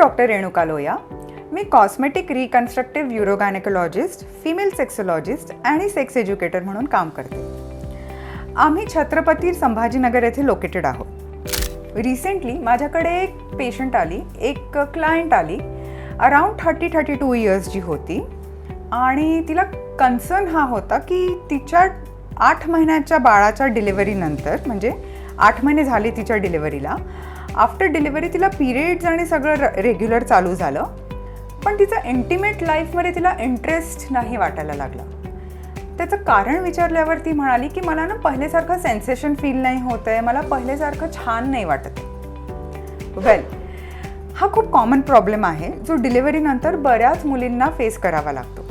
Doctor Renuka लोया. मी cosmetic रिकन्स्ट्रक्टिव्ह युरोगायनेकोलॉजिस्ट, female sexologist आणि sex educator म्हणून काम करते. आम्ही छत्रपती संभाजीनगर येथे लोकेटेड आहोत. रिसेंटली माझ्याकडे एक पेशंट आली, एक क्लायंट आली, अराउंड 30-32 इयर्सची होती आणि तिला कन्सर्न हा होता की तिच्या 8 महिन्याच्या बाळाच्या डिलिव्हरीनंतर, म्हणजे 8 महिने झाले तिच्या डिलिव्हरीला, आफ्टर डिलिव्हरी तिला पिरियड्स आणि सगळं रेग्युलर चालू झालं, पण तिचं इंटिमेट लाईफमध्ये तिला इंटरेस्ट नाही वाटायला लागला. त्याचं कारण विचारल्यावर ती म्हणाली की मला ना पहिल्यासारखं सेन्सेशन फील नाही होत आहे, मला पहिल्यासारखं छान नाही वाटत. वेल, हा खूप कॉमन प्रॉब्लेम आहे जो डिलिव्हरीनंतर बऱ्याच मुलींना फेस करावा लागतो.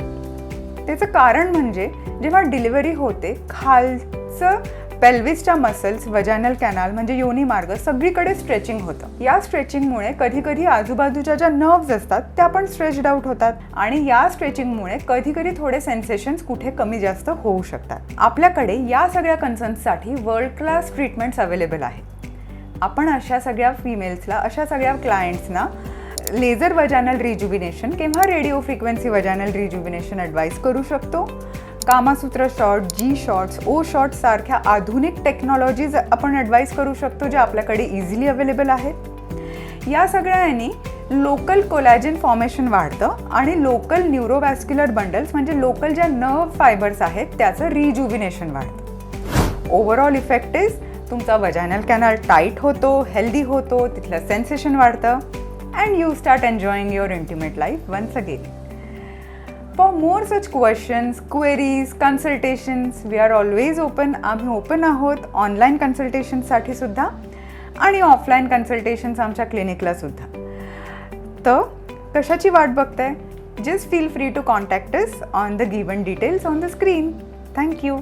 त्याचं कारण म्हणजे जेव्हा डिलिव्हरी होते, खालचं पेल्विसच्या मसल्स, वजायनल कॅनाल म्हणजे योनी मार्ग सगळीकडे स्ट्रेचिंग होतं. या स्ट्रेचिंगमुळे कधी कधी आजूबाजूच्या ज्या नर्व्स असतात त्या पण स्ट्रेच्ड आउट होतात आणि या स्ट्रेचिंगमुळे कधी कधी थोडे सेन्सेशन्स कुठे कमी जास्त होऊ शकतात. आपल्याकडे या सगळ्या कन्सर्न्ससाठी वर्ल्ड क्लास ट्रीटमेंट्स अवेलेबल आहेत. आपण अशा सगळ्या फिमेल्सला, अशा सगळ्या क्लायंट्सना लेझर वजायनल रिज्युबिनेशन किंवा रेडिओ फ्रिक्वेन्सी वजायनल रिज्युबिनेशन ॲडवाईस करू शकतो. कामासूत्र शॉट, जी शॉट्स, ओ शॉट्स सारख्या आधुनिक टेक्नॉलॉजीज आपण ॲडवाईस करू शकतो ज्या आपल्याकडे इझिली अवेलेबल आहेत. या सगळ्यांनी लोकल कोलॅजन फॉर्मेशन वाढतं आणि लोकल न्यूरोवॅस्क्युलर बंडल्स म्हणजे लोकल ज्या नर्व फायबर्स आहेत त्याचं रिज्युबिनेशन वाढतं. ओव्हरऑल इफेक्ट इज तुमचा वजायनल कॅनल टाईट होतो, हेल्दी होतो, तिथलं सेन्सेशन वाढतं and you start enjoying your intimate life once again. For more such questions, queries, consultations, we are always open. आम्ही ओपन आहोत ऑनलाईन कन्सल्टेशनसाठी सुद्धा आणि ऑफलाईन कन्सल्टेशन्स आमच्या क्लिनिकला सुद्धा. तर कशाची वाट बघताय? Just feel free to contact us on the given details on the screen. Thank you.